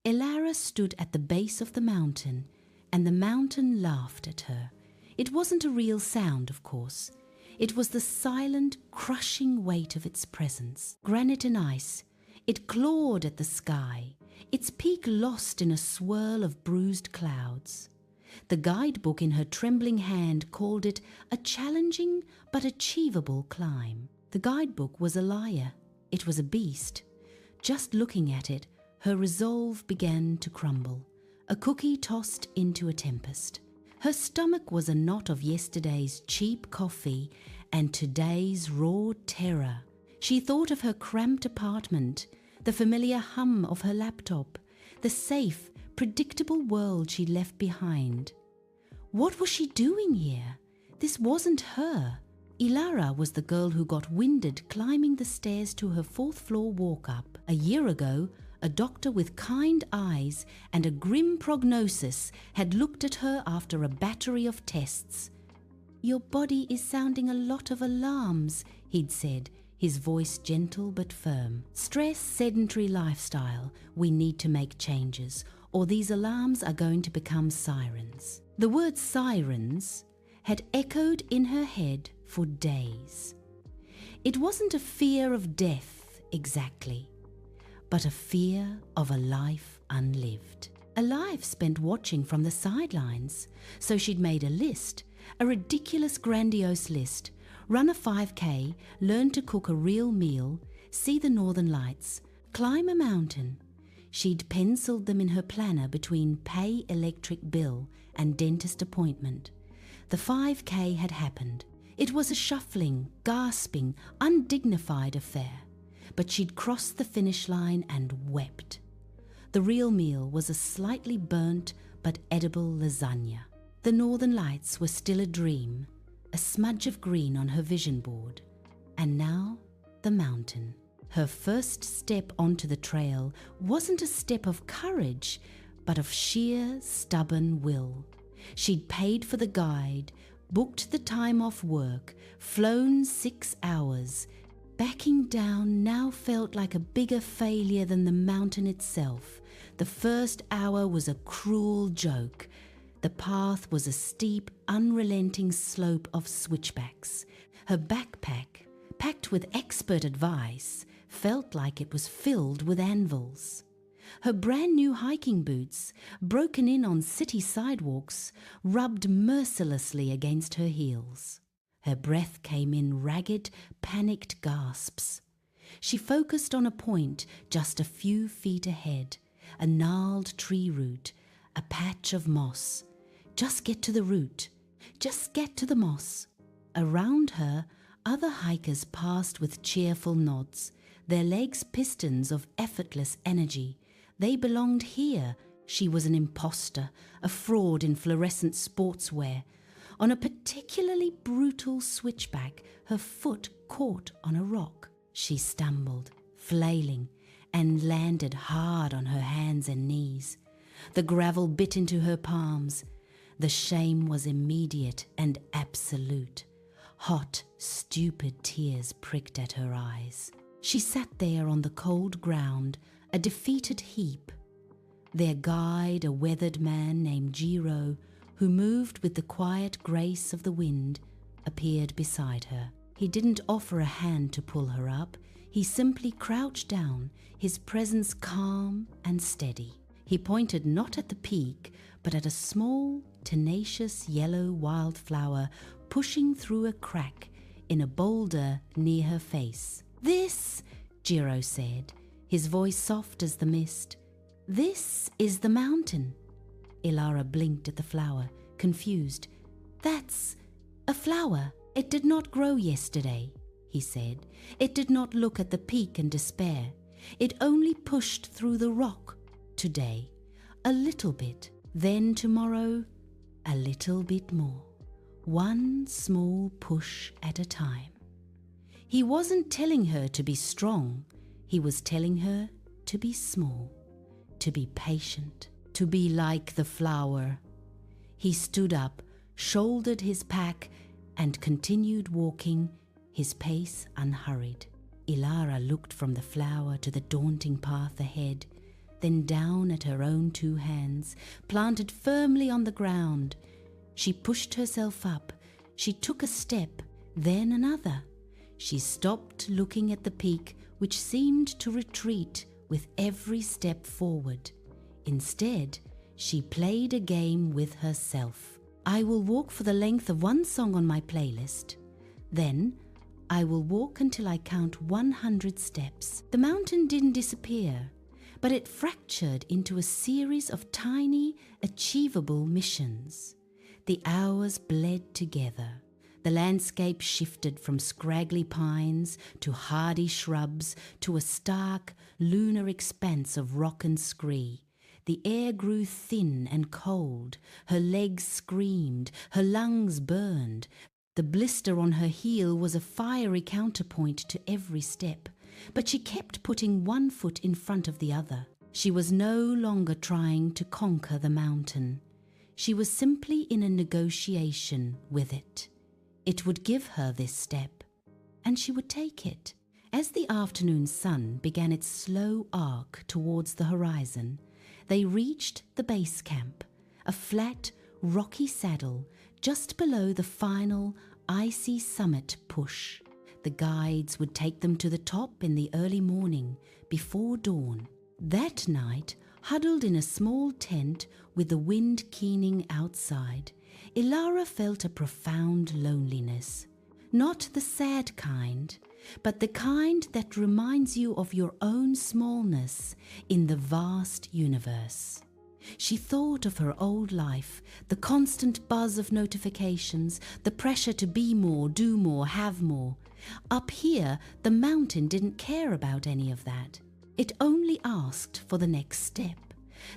Elara stood at the base of the mountain, and the mountain laughed at her. It wasn't a real sound, of course. It was the silent, crushing weight of its presence. Granite and ice, it clawed at the sky, its peak lost in a swirl of bruised clouds. The guidebook in her trembling hand called it a challenging but achievable climb. The guidebook was a liar. It was a beast. Just looking at it, her resolve began to crumble, a cookie tossed into a tempest. Her stomach was a knot of yesterday's cheap coffee and today's raw terror. She thought of her cramped apartment, the familiar hum of her laptop, the safe, predictable world she'd left behind. What was she doing here? This wasn't her. Elara was the girl who got winded climbing the stairs to her fourth-floor walk-up. A year ago, a doctor with kind eyes and a grim prognosis had looked at her after a battery of tests. "Your body is sounding a lot of alarms," he'd said, his voice gentle but firm. "Stress, sedentary lifestyle. We need to make changes, or these alarms are going to become sirens." The word sirens had echoed in her head for days. It wasn't a fear of death exactly, but a fear of a life unlived. A life spent watching from the sidelines. So she'd made a list, a ridiculous, grandiose list: run a 5K, learn to cook a real meal, see the northern lights, climb a mountain. She'd penciled them in her planner between pay electric bill and dentist appointment. The 5K had happened. It was a shuffling, gasping, undignified affair. But she'd crossed the finish line and wept. The real meal was a slightly burnt but edible lasagna. The northern lights were still a dream, a smudge of green on her vision board. And now, the mountain. Her first step onto the trail wasn't a step of courage, but of sheer, stubborn will. She'd paid for the guide, booked the time off work, flown 6 hours. Backing down now felt like a bigger failure than the mountain itself. The first hour was a cruel joke. The path was a steep, unrelenting slope of switchbacks. Her backpack, packed with expert advice, felt like it was filled with anvils. Her brand new hiking boots, broken in on city sidewalks, rubbed mercilessly against her heels. Her breath came in ragged, panicked gasps. She focused on a point just a few feet ahead, a gnarled tree root, a patch of moss. Just get to the root. Just get to the moss. Around her, other hikers passed with cheerful nods, their legs pistons of effortless energy. They belonged here. She was an imposter, a fraud in fluorescent sportswear. On a particularly brutal switchback, her foot caught on a rock. She stumbled, flailing, and landed hard on her hands and knees. The gravel bit into her palms. The shame was immediate and absolute. Hot, stupid tears pricked at her eyes. She sat there on the cold ground, a defeated heap. Their guide, a weathered man named Jiro, who moved with the quiet grace of the wind, appeared beside her. He didn't offer a hand to pull her up. He simply crouched down, his presence calm and steady. He pointed not at the peak, but at a small, tenacious yellow wildflower pushing through a crack in a boulder near her face. "This," Jiro said, his voice soft as the mist, "this is the mountain." Elara blinked at the flower, confused. "That's a flower. It did not grow yesterday," he said. "It did not look at the peak and despair. It only pushed through the rock today, a little bit. Then tomorrow, a little bit more. One small push at a time." He wasn't telling her to be strong. He was telling her to be small, to be patient, to be like the flower. He stood up, shouldered his pack, and continued walking, his pace unhurried. Elara looked from the flower to the daunting path ahead. then down at her own 2 hands, planted firmly on the ground. She pushed herself up. She took a step, then another. She stopped looking at the peak, which seemed to retreat with every step forward. Instead, she played a game with herself. I will walk for the length of one song on my playlist. Then, I will walk until I count 100 steps. The mountain didn't disappear, but it fractured into a series of tiny, achievable missions. The hours bled together. The landscape shifted from scraggly pines to hardy shrubs to a stark, lunar expanse of rock and scree. The air grew thin and cold. Her legs screamed. Her lungs burned. The blister on her heel was a fiery counterpoint to every step, but she kept putting one foot in front of the other. She was no longer trying to conquer the mountain. She was simply in a negotiation with it. It would give her this step, and she would take it. As the afternoon sun began its slow arc towards the horizon, they reached the base camp, a flat, rocky saddle just below the final, icy summit push. The guides would take them to the top in the early morning, before dawn. That night, huddled in a small tent with the wind keening outside, Ilara felt a profound loneliness. Not the sad kind, but the kind that reminds you of your own smallness in the vast universe. She thought of her old life, the constant buzz of notifications, the pressure to be more, do more, have more. Up here, the mountain didn't care about any of that. It only asked for the next step.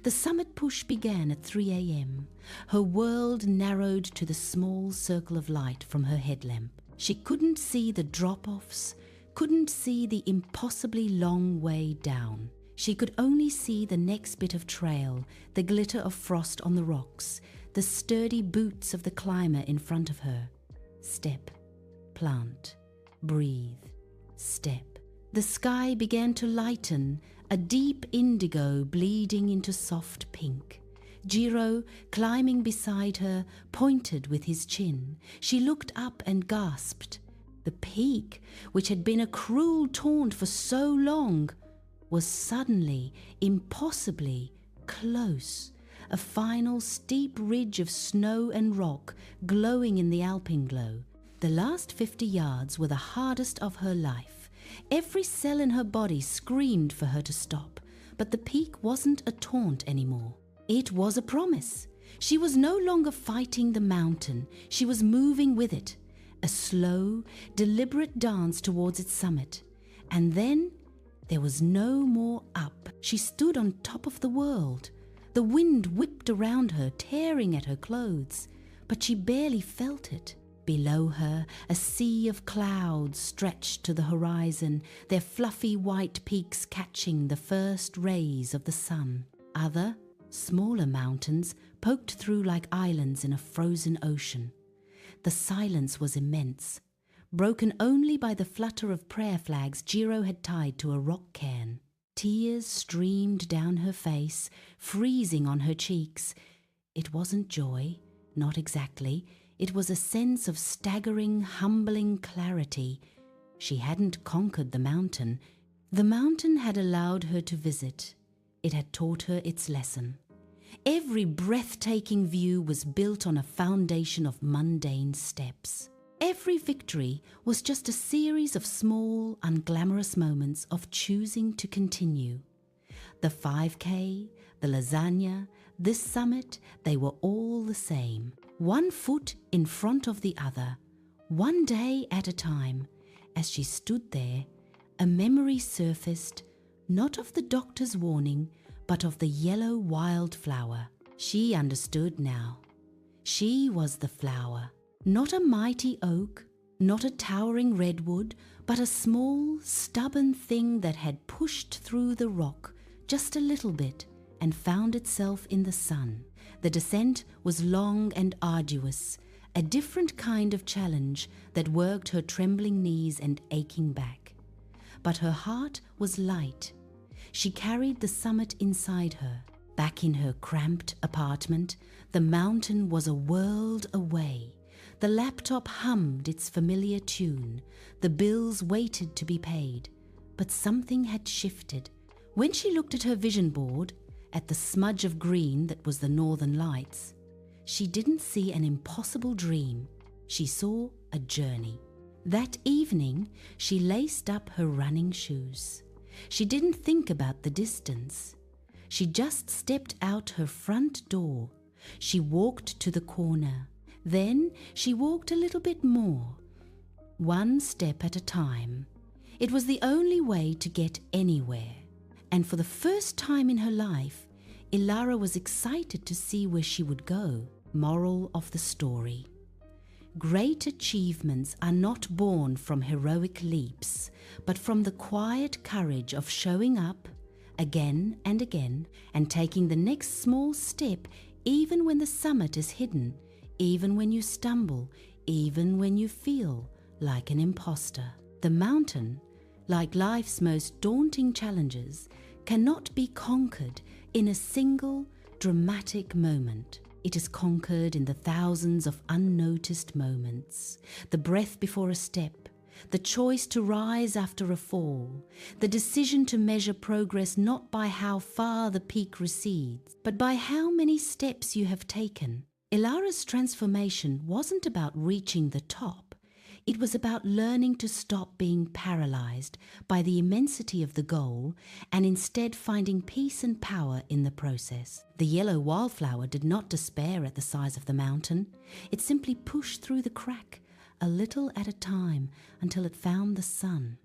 The summit push began at 3 a.m. Her world narrowed to the small circle of light from her headlamp. She couldn't see the drop-offs, couldn't see the impossibly long way down. She could only see the next bit of trail, the glitter of frost on the rocks, the sturdy boots of the climber in front of her. Step, plant, breathe, step. The sky began to lighten, a deep indigo bleeding into soft pink. Jiro, climbing beside her, pointed with his chin. She looked up and gasped. The peak, which had been a cruel taunt for so long, was suddenly, impossibly close. A final steep ridge of snow and rock glowing in the alpenglow. The last 50 yards were the hardest of her life. Every cell in her body screamed for her to stop, but the peak wasn't a taunt anymore. It was a promise. She was no longer fighting the mountain. She was moving with it. A slow, deliberate dance towards its summit. And then there was no more up. She stood on top of the world. The wind whipped around her, tearing at her clothes, but she barely felt it. Below her, a sea of clouds stretched to the horizon, their fluffy white peaks catching the first rays of the sun. Other, smaller mountains poked through like islands in a frozen ocean. The silence was immense, broken only by the flutter of prayer flags Jiro had tied to a rock cairn. Tears streamed down her face, freezing on her cheeks. It wasn't joy, not exactly. It was a sense of staggering, humbling clarity. She hadn't conquered the mountain. The mountain had allowed her to visit. It had taught her its lesson. Every breathtaking view was built on a foundation of mundane steps. Every victory was just a series of small, unglamorous moments of choosing to continue. The 5K, the lasagna, this summit, they were all the same. One foot in front of the other, one day at a time. As she stood there, a memory surfaced, not of the doctor's warning, but of the yellow wildflower. She understood now. She was the flower. Not a mighty oak, not a towering redwood, but a small, stubborn thing that had pushed through the rock just a little bit and found itself in the sun. The descent was long and arduous, a different kind of challenge that worked her trembling knees and aching back. But her heart was light. She carried the summit inside her. Back in her cramped apartment, the mountain was a world away. The laptop hummed its familiar tune. The bills waited to be paid. But something had shifted. When she looked at her vision board, at the smudge of green that was the northern lights, she didn't see an impossible dream. She saw a journey. That evening, she laced up her running shoes. She didn't think about the distance. She just stepped out her front door. She walked to the corner. Then she walked a little bit more, one step at a time. It was the only way to get anywhere. And for the first time in her life, Ilara was excited to see where she would go. Moral of the story: great achievements are not born from heroic leaps, but from the quiet courage of showing up again and again and taking the next small step, even when the summit is hidden, even when you stumble, even when you feel like an imposter. The mountain, like life's most daunting challenges, cannot be conquered in a single dramatic moment. It is conquered in the thousands of unnoticed moments, the breath before a step, the choice to rise after a fall, the decision to measure progress not by how far the peak recedes, but by how many steps you have taken. Ilara's transformation wasn't about reaching the top. It was about learning to stop being paralyzed by the immensity of the goal and instead finding peace and power in the process. The yellow wildflower did not despair at the size of the mountain. It simply pushed through the crack, a little at a time, until it found the sun.